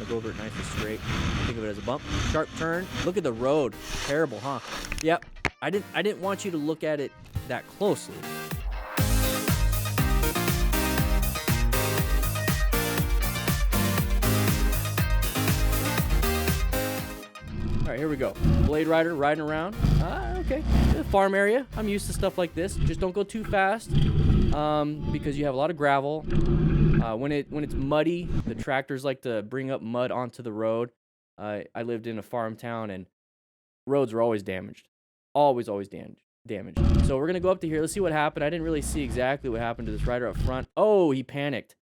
Go over it nice and straight. Think of it as a bump. Sharp turn. Look at the road. Terrible, huh? Yep. I didn't want you to look at it that closely. All right, here we go. Blade Rider riding around. Okay. Farm area. I'm used to stuff like this. Just don't go too fast because you have a lot of gravel. When it's muddy, the tractors like to bring up mud onto the road. I lived in a farm town, and roads are always damaged. Always damaged. So we're going to go up to here. Let's see what happened. I didn't really see exactly what happened to this rider up front. Oh, he panicked.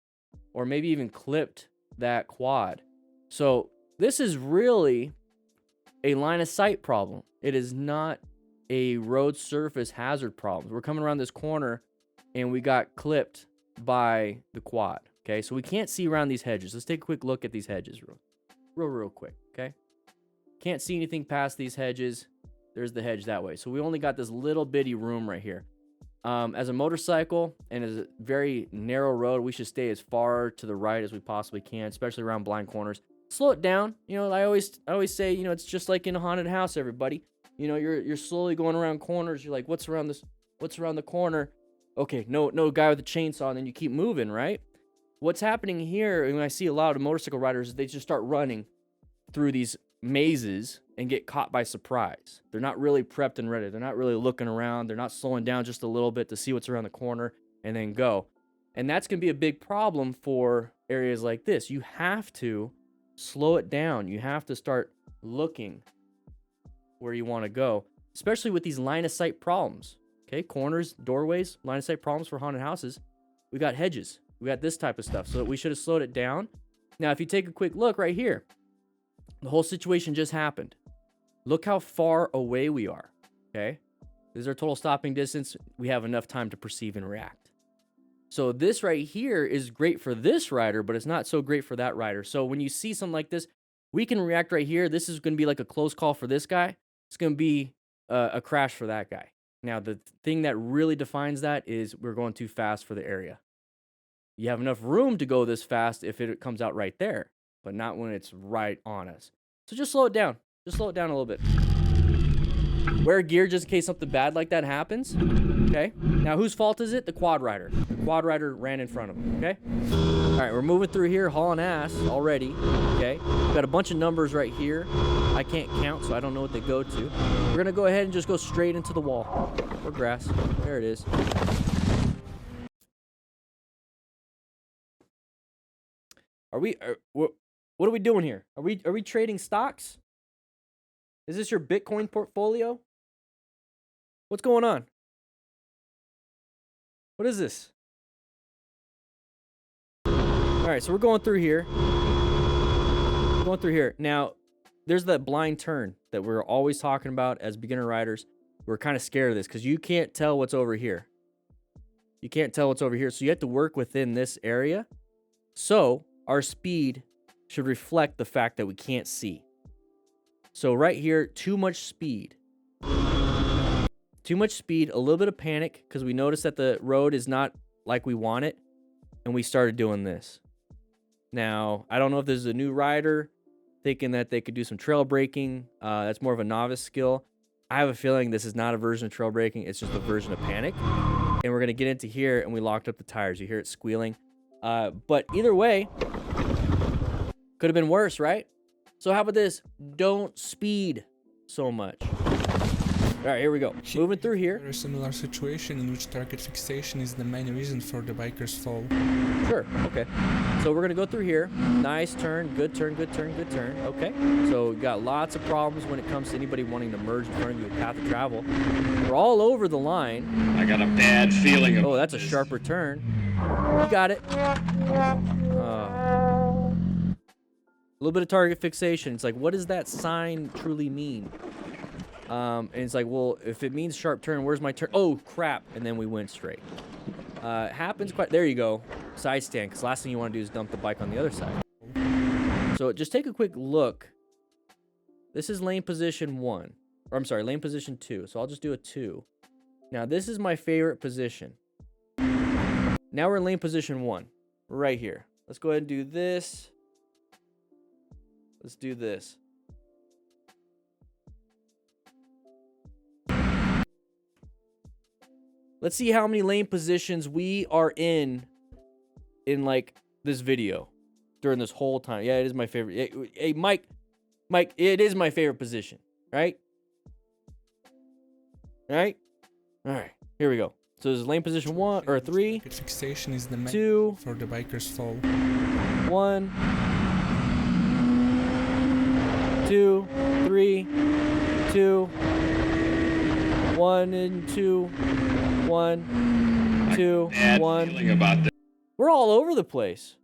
Or maybe even clipped that quad. So this is really a line of sight problem. It is not a road surface hazard problem. We're coming around this corner and we got clipped by the quad. Okay, so we can't see around these hedges. Let's take a quick look at these hedges real quick. Okay, can't see anything past these hedges. There's the hedge that way. So we only got this little bitty room right here. As a motorcycle and as a very narrow road, we should stay as far to the right as we possibly can, especially around blind corners. Slow it down. You know, I always say, you know, it's just like in a haunted house, everybody. You know, you're slowly going around corners. You're like, what's around the corner? Okay, no guy with a chainsaw, and then you keep moving, right? What's happening here, and I see a lot of motorcycle riders, they just start running through these mazes and get caught by surprise. They're not really prepped and ready. They're not really looking around. They're not slowing down just a little bit to see what's around the corner and then go. And that's going to be a big problem for areas like this. You have to slow it down. You have to start looking where you want to go, especially with these line of sight problems. Okay, corners, doorways, line of sight problems for haunted houses. We got hedges. We got this type of stuff. So we should have slowed it down. Now, if you take a quick look right here, the whole situation just happened. Look how far away we are. Okay, this is our total stopping distance. We have enough time to perceive and react. So this right here is great for this rider, but it's not so great for that rider. So when you see something like this, we can react right here. This is going to be like a close call for this guy. It's going to be a crash for that guy. Now, the thing that really defines that is we're going too fast for the area. You have enough room to go this fast if it comes out right there, but not when it's right on us. So just slow it down. Just slow it down a little bit. Wear gear just in case something bad like that happens. Okay. Now, whose fault is it? The quad rider. The quad rider ran in front of him. Okay. All right, we're moving through here, hauling ass already. Okay. We've got a bunch of numbers right here. I can't count, so I don't know what they go to. We're gonna go ahead and just go straight into the wall or grass. There it is. What are we doing here? Are we trading stocks? Is this your Bitcoin portfolio? What's going on? What is this? All right, so we're going through here. Now, there's that blind turn that we're always talking about as beginner riders. We're kind of scared of this because you can't tell what's over here. You can't tell what's over here, so you have to work within this area. So our speed should reflect the fact that we can't see. So right here, too much speed. Too much speed, a little bit of panic because we noticed that the road is not like we want it, and we started doing this. Now, I don't know if this is a new rider thinking that they could do some trail braking. That's more of a novice skill. I have a feeling this is not a version of trail braking. It's just a version of panic. And we're going to get into here, and we locked up the tires. You hear it squealing. But either way, could have been worse, right? So how about this? Don't speed so much. All right, here we go. Moving through here. Very similar situation in which target fixation is the main reason for the biker's fall. Sure, okay. So we're gonna go through here. Nice turn, good turn, good turn, good turn. Okay, so we got lots of problems when it comes to anybody wanting to merge in front of you with path of travel. We're all over the line. I got a bad feeling of that's a sharper turn. You got it. A little bit of target fixation. It's like, what does that sign truly mean? And it's like, well, if it means sharp turn, where's my turn? Oh, crap. And then we went straight. Happens quite... There you go. Side stand, because last thing you want to do is dump the bike on the other side. So just take a quick look. This is lane position 1. Or I'm sorry, lane position 2. So I'll just do a 2. Now, this is my favorite position. Now we're in lane position 1. Right here. Let's go ahead and do this. Let's do this. Let's see how many lane positions we are in like this video during this whole time. Yeah, it is my favorite. Hey, Mike, it is my favorite position, right? Right? All right, here we go. So this is lane position 1 or 3. Fixation is the main 2 for the biker's fall. 1 2 3 2 1 and 2 1 2 Bad 1. feeling about this. We're all over the place.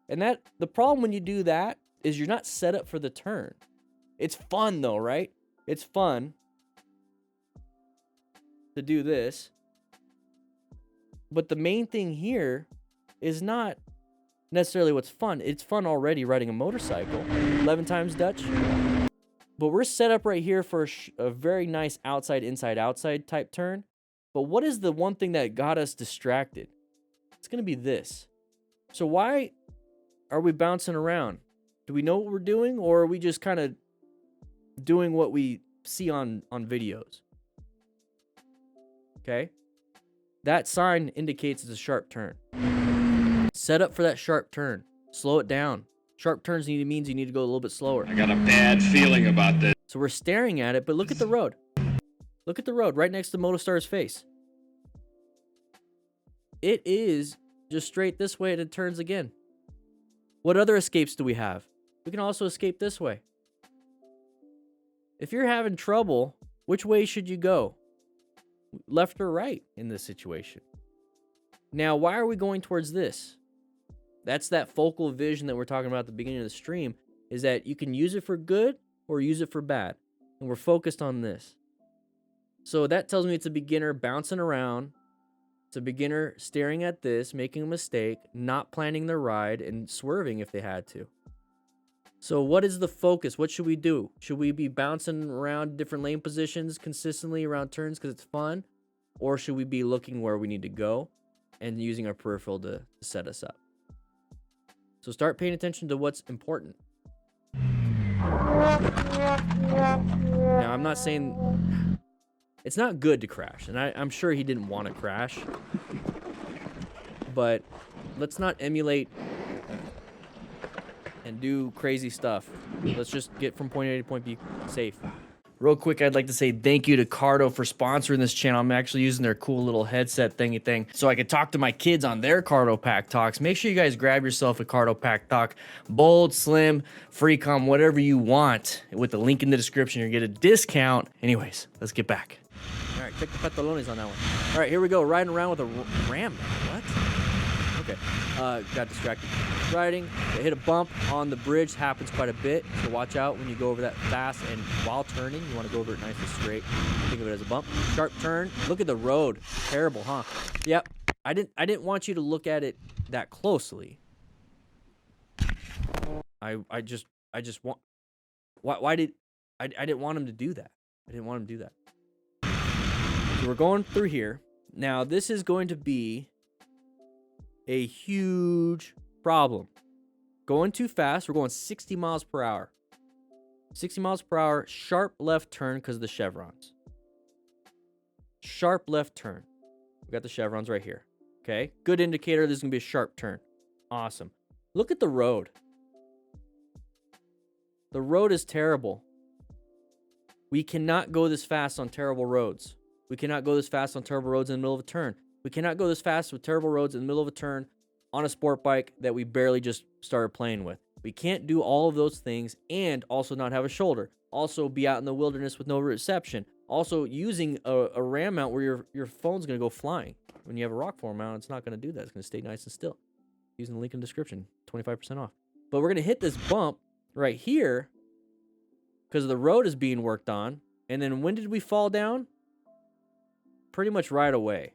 And the problem when you do that is you're not set up for the turn. It's fun though, right? It's fun to do this. But the main thing here is not necessarily what's fun. It's fun already riding a motorcycle. 11 times Dutch. But we're set up right here for a very nice outside, inside, outside type turn. But what is the one thing that got us distracted? It's going to be this. So why are we bouncing around? Do we know what we're doing, or are we just kind of doing what we see on videos? Okay. That sign indicates it's a sharp turn. Set up for that sharp turn. Slow it down. Sharp turns means you need to go a little bit slower. I got a bad feeling about this. So we're staring at it, but look at the road. Look at the road right next to Motostar's face. It is just straight this way and it turns again. What other escapes do we have? We can also escape this way. If you're having trouble, which way should you go? Left or right in this situation? Now, why are we going towards this? That's that focal vision that we're talking about at the beginning of the stream, is that you can use it for good or use it for bad. And we're focused on this. So that tells me it's a beginner bouncing around. It's a beginner staring at this, making a mistake, not planning their ride, and swerving if they had to. So what is the focus? What should we do? Should we be bouncing around different lane positions consistently around turns because it's fun? Or should we be looking where we need to go and using our peripheral to set us up? So start paying attention to what's important. Now, I'm not saying... It's not good to crash, and I'm sure he didn't want to crash. But let's not emulate and do crazy stuff. Let's just get from point A to point B safe. Real quick, I'd like to say thank you to CARDO for sponsoring this channel. I'm actually using their cool little headset thingy thing so I could talk to my kids on their CARDO Pack Talks. Make sure you guys grab yourself a CARDO Pack Talk. Bold, slim, freecom, whatever you want. With the link in the description, you're going to get a discount. Anyways, let's get back. All right, check the pantalones on that one. All right, here we go. Riding around with a ram. What? Okay. Got distracted. Riding. I hit a bump on the bridge. Happens quite a bit. So watch out when you go over that fast. And while turning, you want to go over it nice and straight. Think of it as a bump. Sharp turn. Look at the road. Terrible, huh? Yep. I didn't want you to look at it that closely. I just want. Why did I didn't want him to do that. I didn't want him to do that. So we're going through here. Now, this is going to be a huge problem. Going too fast. We're going 60 miles per hour. 60 miles per hour. Sharp left turn because of the chevrons. Sharp left turn. We got the chevrons right here. Okay. Good indicator. This is going to be a sharp turn. Awesome. Look at the road. The road is terrible. We cannot go this fast on terrible roads. We cannot go this fast on terrible roads in the middle of a turn. We cannot go this fast with terrible roads in the middle of a turn on a sport bike that we barely just started playing with. We can't do all of those things and also not have a shoulder. Also be out in the wilderness with no reception. Also using a RAM mount where your phone's going to go flying. When you have a rock form mount, it's not going to do that. It's going to stay nice and still. Using the link in the description, 25% off. But we're going to hit this bump right here because the road is being worked on. And then when did we fall down? Pretty much right away.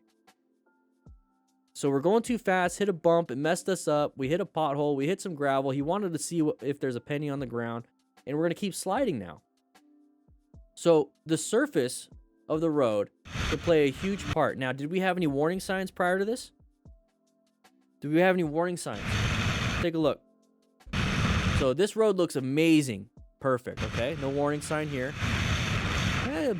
So we're going too fast, hit a bump, it messed us up. We hit a pothole, we hit some gravel. He wanted to see if there's a penny on the ground, and we're going to keep sliding now. So the surface of the road could play a huge part. Now, did we have any warning signs prior to this? Do we have any warning signs? Take a look. So this road looks amazing. Perfect, okay? No warning sign here.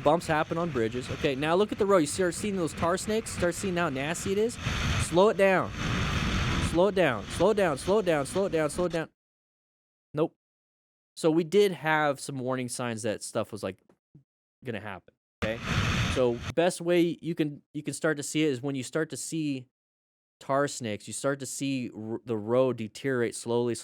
Bumps happen on bridges. Okay, now look at the road. You start seeing those tar snakes? Start seeing how nasty it is? Slow it down. Slow it down. Slow it down. Slow it down. Slow it down. Slow it down. Nope. So we did have some warning signs that stuff was like gonna happen. Okay. So best way you can start to see it is when you start to see tar snakes. You start to see the road deteriorate slowly,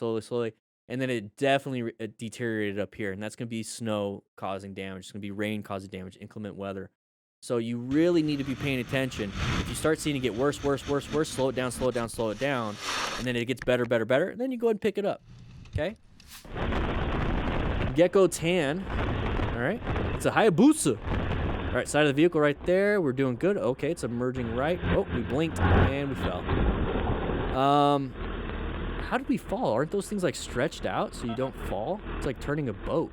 and then it definitely deteriorated up here, and that's gonna be snow causing damage. It's gonna be rain causing damage, inclement weather. So you really need to be paying attention. If you start seeing it get worse, slow it down, and then it gets better, and then you go ahead and pick it up. Okay. Gecko tan. All right. It's a Hayabusa. All right, side of the vehicle right there. We're doing good. Okay, it's emerging right. Oh, we blinked and we fell. How did we fall? Aren't those things like stretched out so you don't fall? It's like turning a boat.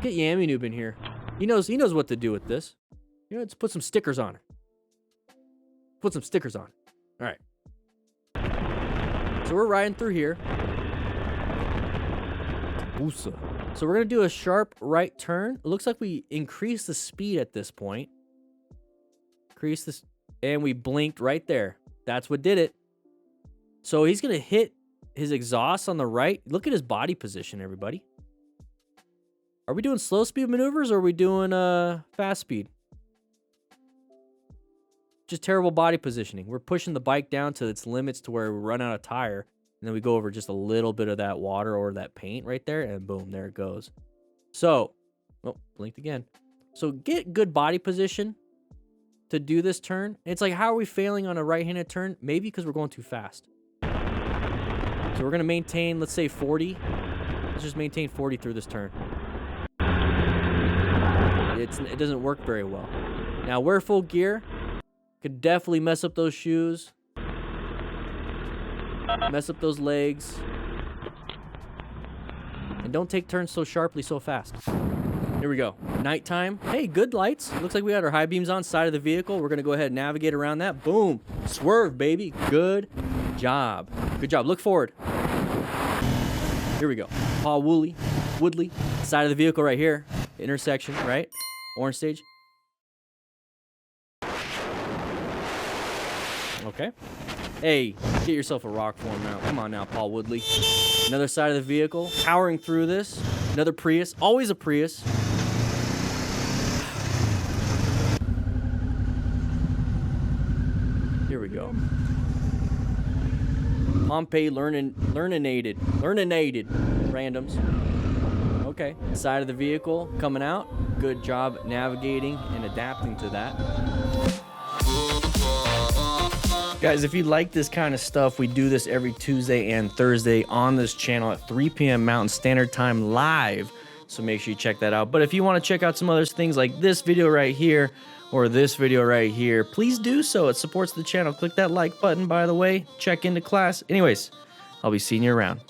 Get Yammy Noob in here. He knows what to do with this. You know, let's put some stickers on it. Put some stickers on it. All right. So we're riding through here. Busa. So we're going to do a sharp right turn. It looks like we increased the speed at this point. Increase this. And we blinked right there. That's what did it. So he's going to hit his exhaust on the right. Look at his body position, everybody. Are we doing slow speed maneuvers or are we doing fast speed? Just terrible body positioning. We're pushing the bike down to its limits to where we run out of tire. And then we go over just a little bit of that water or that paint right there. And boom, there it goes. So, oh, blinked again. So get good body position to do this turn. It's like, how are we failing on a right-handed turn? Maybe because we're going too fast. So we're going to maintain, let's say 40. Let's just maintain 40 through this turn. It doesn't work very well. Now, wear full gear. Could definitely mess up those shoes. Mess up those legs. And don't take turns so sharply so fast. Here we go. Nighttime. Hey, good lights. Looks like we got our high beams on side of the vehicle. We're going to go ahead and navigate around that. Boom. Swerve, baby. Good job. Good job. Look forward. Here we go. Paul Woodley. Side of the vehicle right here. Intersection, right? Orange stage. Okay. Hey, get yourself a rock form now. Come on now, Paul Woodley. Another side of the vehicle. Powering through this. Another Prius. Always a Prius. Here we go. Pompeii learninated randoms. Okay. Side of the vehicle coming out. Good job navigating and adapting to that. Guys, if you like this kind of stuff, we do this every Tuesday and Thursday on this channel at 3 p.m. Mountain Standard Time live. So make sure you check that out. But if you want to check out some other things like this video right here or this video right here, please do so. It supports the channel. Click that like button, by the way. Check into class. Anyways, I'll be seeing you around.